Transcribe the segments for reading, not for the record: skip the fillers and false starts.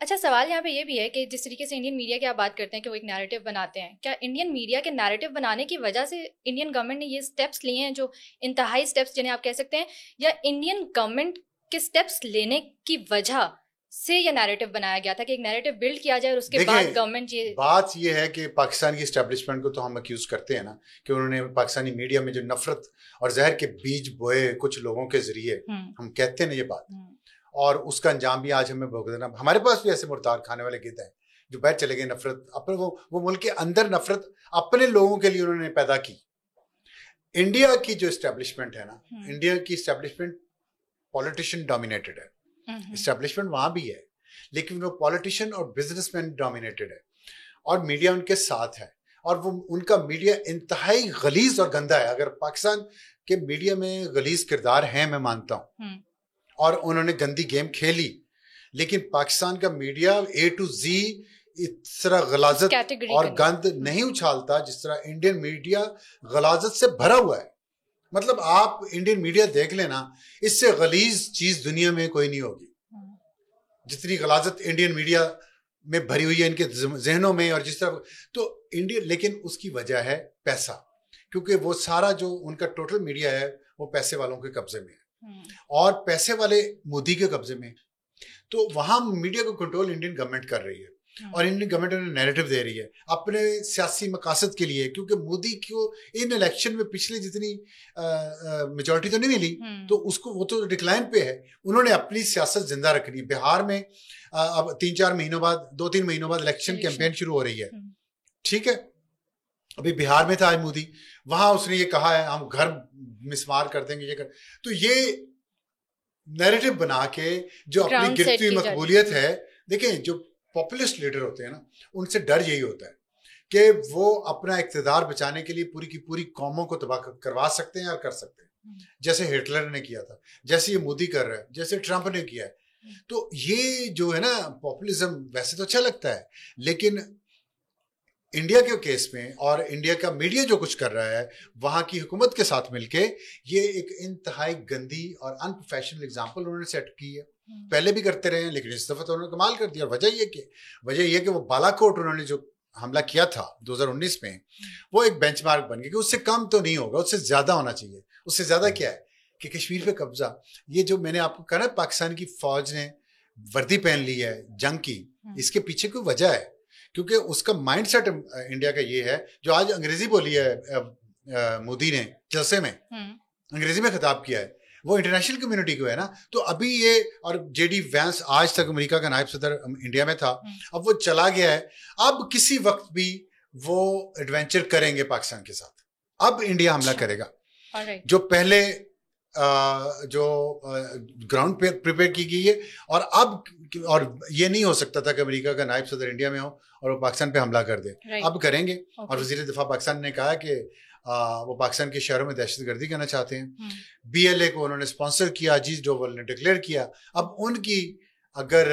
اچھا سوال یہاں پہ یہ بھی ہے کہ جس طریقے سے انڈین میڈیا کی آپ بات کرتے ہیں کہ وہ ایک نیریٹو بناتے ہیں, کیا انڈین میڈیا کے نیریٹو بنانے کی وجہ سے انڈین گورنمنٹ نے یہ اسٹیپس لیے ہیں جو انتہائی اسٹیپس جنہیں آپ کہہ سکتے ہیں, یا انڈین گورنمنٹ کے اسٹیپس لینے کی وجہ سے یہ نیریٹو بنایا گیا تھا کہ ایک نیریٹو بلڈ کیا جائے اور اس کے بعد گورنمنٹ بات یہ ہے کہ پاکستان کی اسٹیبلشمنٹ کو تو ہم ایکیوز کرتے ہیں نا کہ انہوں نے پاکستانی میڈیا میں جو نفرت اور زہر کے بیج بوئے کچھ لوگوں کے ذریعے, ہم کہتے ہیں نا یہ بات, اور اس کا انجام بھی آج ہمیں بھگتنا. ہمارے پاس بھی ایسے مردار کھانے والے گدھ ہیں جو باہر چلے گئے, نفرت اپنے وہ ملک کے اندر نفرت اپنے لوگوں کے لیے انہوں نے پیدا کی. انڈیا کی جو اسٹیبلشمنٹ ہے نا, انڈیا کی اسٹیبلشمنٹ پولیٹیشین ڈومینیٹڈ ہے. اسٹیبلشمنٹ وہاں بھی ہے لیکن وہ پولیٹیشین اور بزنس مین ڈومینیٹڈ ہے, اور میڈیا ان کے ساتھ ہے, اور وہ ان کا میڈیا انتہائی غلیظ اور گندا ہے. اگر پاکستان کے میڈیا میں غلیظ کردار ہیں میں مانتا ہوں, اور انہوں نے گندی گیم کھیلی, لیکن پاکستان کا میڈیا اے ٹو زی اس طرح غلاظت اور گند نہیں اچھالتا جس طرح انڈین میڈیا غلاظت سے بھرا ہوا ہے. مطلب آپ انڈین میڈیا دیکھ لینا, اس سے غلیظ چیز دنیا میں کوئی نہیں ہوگی جتنی غلاظت انڈین میڈیا میں بھری ہوئی ہے ان کے ذہنوں میں, اور جس طرح تو انڈیا. لیکن اس کی وجہ ہے پیسہ, کیونکہ وہ سارا جو ان کا ٹوٹل میڈیا ہے وہ پیسے والوں کے قبضے میں ہے, اور پیسے والے مودی کے قبضے میں. تو وہاں میڈیا کو کنٹرول انڈین گورنمنٹ کر رہی ہے, اور انڈین گورنمنٹ انہیں نیریٹو دے رہی ہے اپنے سیاسی مقاصد کے لیے, کیونکہ مودی کو ان الیکشن میں پچھلے جتنی میجورٹی تو نہیں ملی, تو اس کو وہ تو ڈکلائن پہ ہے. انہوں نے اپنی سیاست زندہ رکھنی. بہار میں اب 2-3 مہینوں بعد الیکشن کیمپین شروع ہو رہی ہے, ٹھیک ہے. ابھی بہار میں تھا آج مودی, وہاں اس نے یہ کہا ہے ہم گھر مسمار کر دیں گے, یہ کر. تو یہ نیریٹو بنا کے جو اپنی گرتی ہوئی مقبولیت ہے, دیکھیں جو پاپولسٹ لیڈر ہوتے ہیں نا, ان سے ڈر یہی ہوتا ہے کہ وہ اپنا اقتدار بچانے کے لیے پوری کی پوری قوموں کو تباہ کروا سکتے ہیں اور کر سکتے ہیں, جیسے ہٹلر نے کیا تھا, جیسے یہ مودی کر رہا ہے, جیسے ٹرمپ نے کیا ہے. تو یہ جو ہے نا پاپولزم ویسے تو اچھا لگتا ہے, لیکن انڈیا کے کیس میں اور انڈیا کا میڈیا جو کچھ کر رہا ہے وہاں کی حکومت کے ساتھ مل کے, یہ ایک انتہائی گندی اور ان پروفیشنل اگزامپل انہوں نے سیٹ کی ہے. پہلے بھی کرتے رہے ہیں لیکن اس دفعہ تو انہوں نے کمال کر دیا. اور وجہ یہ کہ وہ بالا کوٹ انہوں نے جو حملہ کیا تھا 2019 میں, وہ ایک بینچ مارک بن گیا کہ اس سے کم تو نہیں ہوگا, اس سے زیادہ ہونا چاہیے. اس سے زیادہ کیا ہے کہ کشمیر پہ قبضہ, یہ جو میں نے آپ کو کہا نا پاکستان کی فوج نے وردی پہن لی ہے جنگ کی, اس کے پیچھے کوئی وجہ ہے, کیونکہ اس کا مائنڈ سیٹ انڈیا کا یہ ہے. جو آج انگریزی بولی ہے مودی نے جلسے میں, انگریزی میں خطاب کیا ہے, وہ انٹرنیشنل کمیونٹی کو ہے نا. تو ابھی یہ, اور جے ڈی وینس آج تک امریکہ کا نائب صدر انڈیا میں تھا, اب وہ چلا گیا ہے. اب کسی وقت بھی وہ ایڈونچر کریں گے پاکستان کے ساتھ. اب انڈیا حملہ کرے گا. جو پہلے جو گراؤنڈ پہ پریپیئر کی گئی ہے, اور اب اور یہ نہیں ہو سکتا تھا کہ امریکہ کا نائب صدر انڈیا میں ہو اور وہ پاکستان پہ حملہ کر دے. اب کریں گے. اور وزیر دفاع پاکستان نے کہا کہ وہ پاکستان کے شہروں میں دہشت گردی کرنا چاہتے ہیں. بی ایل اے کو انہوں نے اسپانسر کیا, اجیت ڈوول نے ڈکلیئر کیا. اب ان کی اگر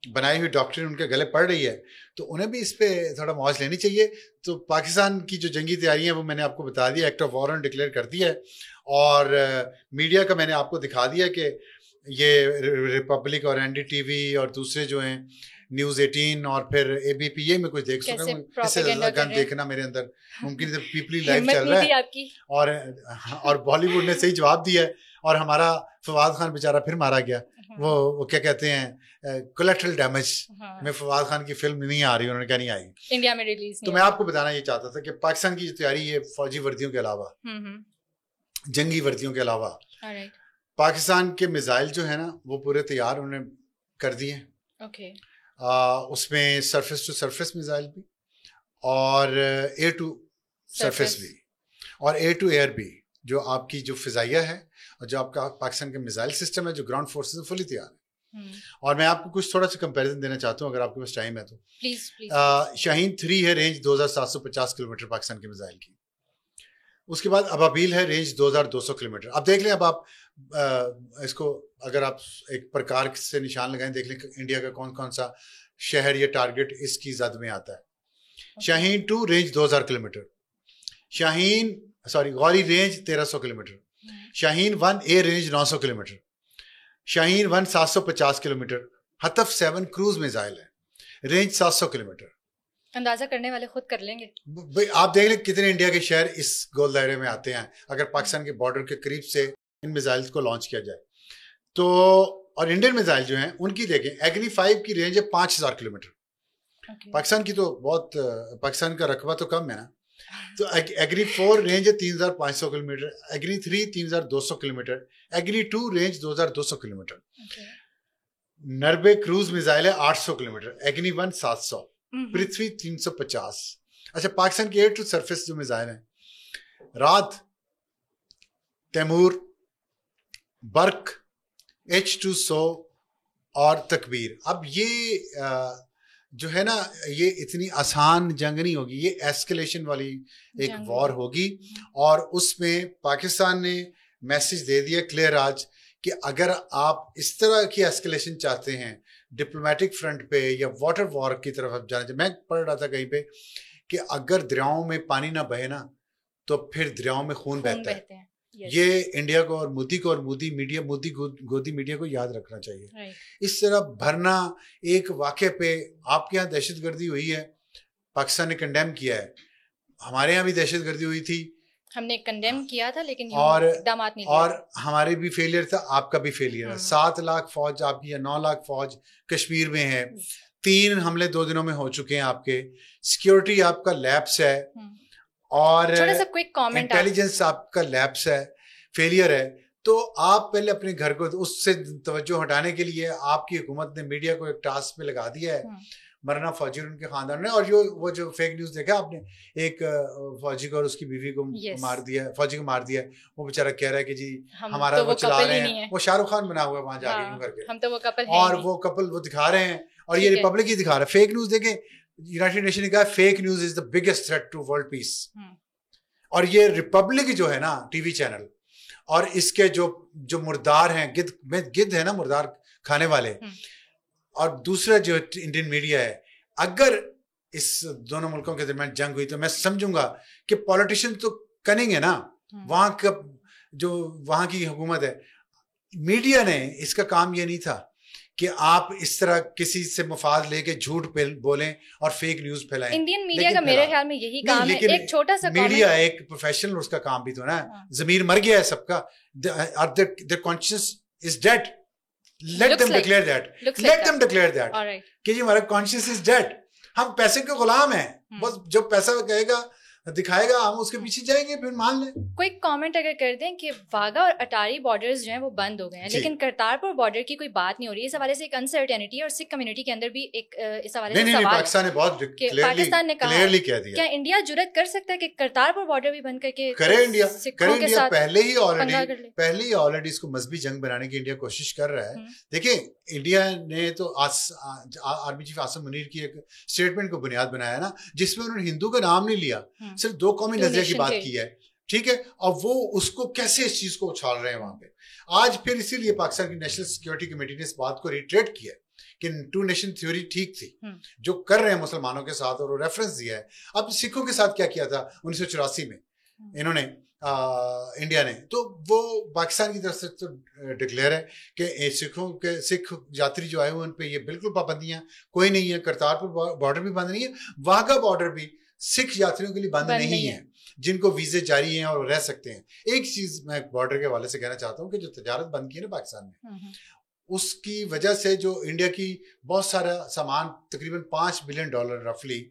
بنائی ہوئی ڈاکٹرین ان کے گلے پڑ رہی ہے تو انہیں بھی اس پہ تھوڑا موج لینی چاہیے. تو پاکستان کی جو جنگی تیاری ہیں وہ میں نے آپ کو بتا دیا, ایکٹ آف وار ڈکلیئر کر دیا ہے. اور میڈیا کا میں نے آپ کو دکھا دیا کہ یہ ریپبلک اور این ڈی ٹی وی اور دوسرے جو ہیں نیوز 18 اور پھر اے بی پی, یہ میں کچھ دیکھ سکتا ہوں. اس سے زیادہ گن دیکھنا میرے اندر ممکن ہے. پیپلی لائف چل رہا ہے, اور بالی ووڈ نے صحیح جواب دیا ہے, اور ہمارا فواد خان بیچارہ پھر مارا گیا. وہ کیا کہتے ہیں کولیٹرل ڈیمیج میں فواد خان کی فلم نہیں آ رہی, انہوں نے کہا نہیں آئی انڈیا میں ریلیز. تو میں آپ کو بتانا یہ چاہتا تھا کہ پاکستان کی جو تیاری ہے فوجی وردیوں کے علاوہ, جنگی وردیوں کے علاوہ, پاکستان کے میزائل جو ہے نا وہ پورے تیار انہوں نے کر دیے ہیں. اس میں سرفیس ٹو سرفیس میزائل بھی, اور ایئر ٹو سرفیس بھی, اور ایئر ٹو ایئر بھی. جو آپ کی جو فضائیہ ہے اور جو آپ کا پاکستان کا میزائل سسٹم ہے, جو گراؤنڈ فورسز فلی تیار ہے. اور میں آپ کو کچھ تھوڑا سا کمپیریزن دینا چاہتا ہوں اگر آپ کے پاس ٹائم ہے تو. شاہین 3 ہے, رینج 2750 کلومیٹر پاکستان کے میزائل کی. اس کے بعد ابابیل ہے, رینج 2200 کلومیٹر. اب دیکھ لیں, اب آپ اس کو اگر آپ ایک پرکار سے نشان لگائیں, دیکھ لیں انڈیا کا کون کون سا شہر یا ٹارگٹ اس کی زد میں آتا ہے. Shaheen 2 range 2000 kilometre, Ghauri range 1300 kilometre, Shaheen 1 A range 900 kilometre, Shaheen 1 750 kilometre, Hatf 7 cruise missile ہے، رینج 700 کلومیٹر. اندازہ کرنے والے خود کر لیں گے. آپ دیکھ لیں کتنے انڈیا کے شہر اس گول دائرے میں آتے ہیں اگر پاکستان کے بارڈر کے قریب سے ان میزائل کو لانچ کیا جائے تو. اور انڈین میزائل جو ہیں ان کی دیکھیں، ایگنی 5 کی رینج ہے 5000 کلومیٹر. پاکستان کی تو بہت، پاکستان کا رقبہ تو کم ہے نا. تو ایگری 4 رینج ہے 3500 kilometre, Agni 3 3200 kilometre, Agni 2 range 2200 kilometre. Nirbhay cruise missile ہے 800 کلومیٹر، ایگنی 1 700، پرتھوی 350. اچھا پاکستان کے ایئر ٹو سرفیس جو میزائل ہیں، رات، تیمور، برق، H200 اور تکبیر. اب یہ جو ہے نا یہ اتنی آسان جنگ نہیں ہوگی، یہ ایسکلیشن والی ایک وار ہوگی. اور اس میں پاکستان نے میسج دے دیا کلیئر آج کہ اگر آپ اس طرح کی ایسکلیشن چاہتے ہیں ڈپلومیٹک فرنٹ پہ یا واٹر وار کی طرف آپ جانا چاہتے. میں پڑھ رہا تھا کہیں پہ کہ اگر دریاؤں میں پانی نہ بہے نا تو پھر دریاؤں میں خون بہتا ہے. یہ انڈیا کو اور مودی گودی میڈیا کو یاد رکھنا چاہیے. اس طرح بھرنا ایک واقعے پہ، آپ کے یہاں دہشت گردی ہوئی ہے، پاکستان نے کنڈیم کیا ہے، ہمارے یہاں بھی دہشت گردی ہوئی تھی، ہم نے کنڈیم کیا تھا لیکن اقدامات نہیں، اور ہمارے بھی فیلئر تھا، آپ کا بھی فیلئر ہے. 7 لاکھ فوج آپ کی یا 9 لاکھ فوج کشمیر میں ہے، 3 حملے 2 دنوں میں ہو چکے ہیں آپ کے، سیکیورٹی آپ کا لیپس ہے، اور انٹیلیجنس آپ کا لیپس ہے، فیلئر ہے. تو آپ پہلے اپنے گھر کو اس سے توجہ ہٹانے کے لیے آپ کی حکومت نے میڈیا کو ایک ٹاسک پہ لگا دیا ہے، مرنا فوجی اور ان کے خاندان نے. اور وہ جو فیک نیوز دیکھا آپ نے، ایک فوجی کو اور اس کی بیوی کو مار دیا، فوجی کو مار دیا، وہ بیچارہ کہہ رہا ہے کہ جی ہمارا وہ چلا رہے ہیں، وہ شاہ رخ خان بنا ہوا ہے وہاں جا کے یوں کر کے، اور وہ کپل وہ دکھا رہے ہیں، اور یہ ریپبلک ہی دکھا رہا ہے. فیک نیوز دیکھیں، یونائٹڈ نیشن نے کہا fake news is the biggest threat to world peace. اور یہ ریپبلک جو ہے نا ٹی وی چینل، اور اس کے جو مردار ہیں، گدھ ہے نا مردار کھانے والے، اور دوسرا جو انڈین میڈیا ہے، اگر اس دونوں ملکوں کے درمیان جنگ ہوئی تو میں سمجھوں گا کہ پولیٹیشین تو کننگ ہے نا، وہاں کا جو وہاں کی حکومت ہے. میڈیا نے اس کا کام یہ نہیں تھا کہ آپ اس طرح کسی سے مفاد لے کے جھوٹ بولیں اور فیک نیوز پھیلائیں. انڈین میڈیا کا میرے خیال میں یہی کام ہے. ایک چھوٹا سا میڈیا ایک پروفیشنل، اس کا کام بھی تو نا، ضمیر مر گیا ہے سب کا. their conscience is dead. let them declare that کہ جی ہمارا conscience is dead. ہم پیسے کے غلام ہیں، بس جو پیسہ کہے گا دکھائے گا ہم اس کے پیچھے جائیں گے، پھر مان لیں. کوئی کامنٹ اگر کر دیں کہ واگا اور اٹاری بارڈرز جو ہیں وہ بند ہو گئے ہیں، لیکن کرتارپور بارڈر کی کوئی بات نہیں ہو رہی. اس حوالے سے ایک انسرٹینٹی، اور سکھ کمیونٹی کے اندر بھی ایک اس حوالے سے سوال ہے. پاکستان نے کہا کیا انڈیا جرأت کر سکتا ہے کہ کرتارپور بارڈر بھی بند کر کے کرے؟ انڈیا پہلے ہی آلریڈی اس کو مذہبی جنگ بنانے کی انڈیا کوشش کر رہا ہے. دیکھیں انڈیا نے تو آرمی چیف عاصم منیر کی ایک اسٹیٹمنٹ کو بنیاد بنایا نا، جس میں انہوں نے ہندو کا نام نہیں لیا، صرف 2 قومی نظریے کی بات کی ہے، ٹھیک ہے. اور وہ اس کو کیسے اس چیز کو اچھال رہے ہیں وہاں پہ آج. پھر اسی لیے پاکستان کی نیشنل سیکیورٹی کمیٹی نے اس بات کو ریٹریٹ کیا کہ 2 نیشن تھیوری ٹھیک تھی جو کر رہے ہیں مسلمانوں کے ساتھ، اور وہ ریفرنس دیا ہے. اب سکھوں کے ساتھ کیا کیا تھا 1984 میں انہوں نے انڈیا نے، تو وہ پاکستان کی طرف سے تو ڈکلیئر ہے کہ سکھوں کے سکھ یاتری جو آئے ہوئے ان پہ یہ بالکل پابندیاں کوئی نہیں ہے. کرتارپور بارڈر بھی بند نہیں ہے، واگا بارڈر بھی سکھ یاتریوں کے لیے بند نہیں ہے جن کو ویزے جاری ہیں اور رہ سکتے ہیں. ایک چیز میں بارڈر کے حوالے سے کہنا چاہتا ہوں کہ جو تجارت بند کی ہے نا پاکستان نے، اس کی وجہ سے جو انڈیا کی بہت سارا سامان تقریباً $5 بلین رفلی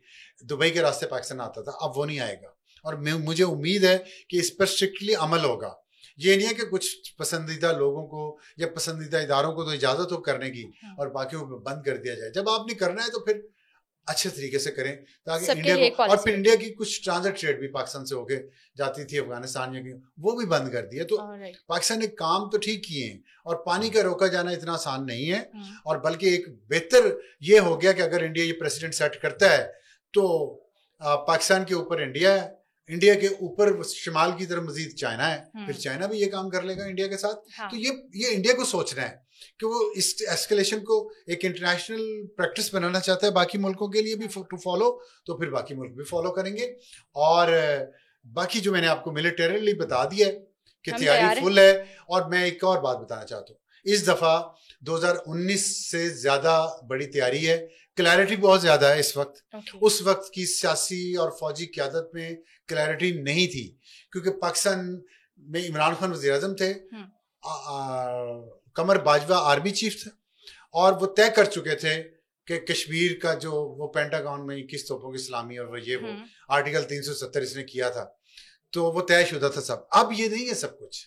دبئی کے راستے پاکستان آتا تھا، اب وہ نہیں آئے گا. اور مجھے امید ہے کہ اس پر اسٹرکٹلی عمل ہوگا. یہ نہیں ہے کہ کچھ پسندیدہ لوگوں کو یا پسندیدہ اداروں کو تو اجازت ہو کرنے کی اور باقیوں کو بند کر دیا جائے. جب آپ نے کرنا ہے تو پھر اچھے طریقے سے کریں تاکہ انڈیا کو، اور پھر انڈیا کی کچھ ٹرانزٹ ٹریڈ بھی پاکستان سے ہو کے جاتی تھی افغانستان یا وہ بھی بند کر دیا. تو پاکستان نے کام تو ٹھیک کیے ہیں، اور پانی کا روکا جانا اتنا آسان نہیں ہے. اور بلکہ ایک بہتر یہ ہو گیا کہ اگر انڈیا یہ پریسیڈنٹ سیٹ کرتا ہے تو پاکستان کے اوپر انڈیا ہے، انڈیا کے اوپر شمال کی طرف مزید چائنا ہے، پھر چائنا بھی یہ کام کر لے گا انڈیا کے ساتھ. تو یہ انڈیا کو سوچنا ہے کہ وہ اس ایسکلیشن کو ایک انٹرنیشنل پریکٹس بنانا چاہتا ہے باقی ملکوں کے لیے بھی ٹو فالو، تو پھر باقی ملک بھی فالو کریں گے. اور باقی جو میں نے آپ کو ملیٹریلی بتا دیا ہے کہ تیاری فل ہے. اور میں ایک اور بات بتانا چاہتا ہوں، اس دفعہ 2019 سے زیادہ بڑی تیاری ہے, کلیئرٹی بہت زیادہ ہے اس وقت. اس وقت کی سیاسی اور فوجی قیادت میں کلیئرٹی نہیں تھی, کیونکہ پاکستان میں عمران خان وزیر اعظم تھے, قمر باجوہ آرمی چیف تھا, اور وہ طے کر چکے تھے کہ کشمیر کا جو وہ پینٹاگون میں 21 توپوں کی سلامی اور وہ آرٹیکل 370 اس نے کیا تھا, تو وہ طے شدہ تھا سب. اب یہ نہیں ہے سب کچھ,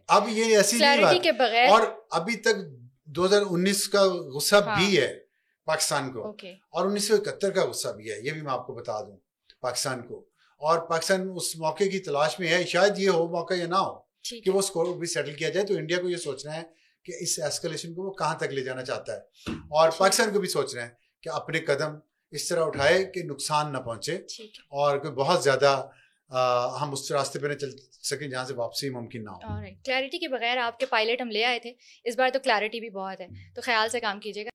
اب یہ ایسی نہیں بات, اور ابھی تک 2019 کا غصہ بھی ہے پاکستان کو, اور 1971 کا غصہ بھی ہے, یہ بھی میں آپ کو بتا دوں پاکستان کو. اور پاکستان اس موقع کی تلاش میں ہے, شاید یہ ہو موقع یا نہ ہو کہ وہ اسکور بھی سیٹل کیا جائے. تو انڈیا کو یہ سوچنا ہے کہ اس ایسکلیشن کو وہ کہاں تک لے جانا چاہتا ہے, اور پاکستان کو بھی سوچنا ہے کہ اپنے قدم اس طرح اٹھائے کہ نقصان نہ پہنچے, اور کوئی بہت زیادہ ہم اس راستے پہ نہ چل سکیں جہاں سے واپسی ممکن نہ ہو. کلیئرٹی کے بغیر آپ کے پائلٹ ہم لے آئے تھے, اس بار تو کلیئرٹی بھی بہت ہے, تو خیال سے کام کیجیے گا.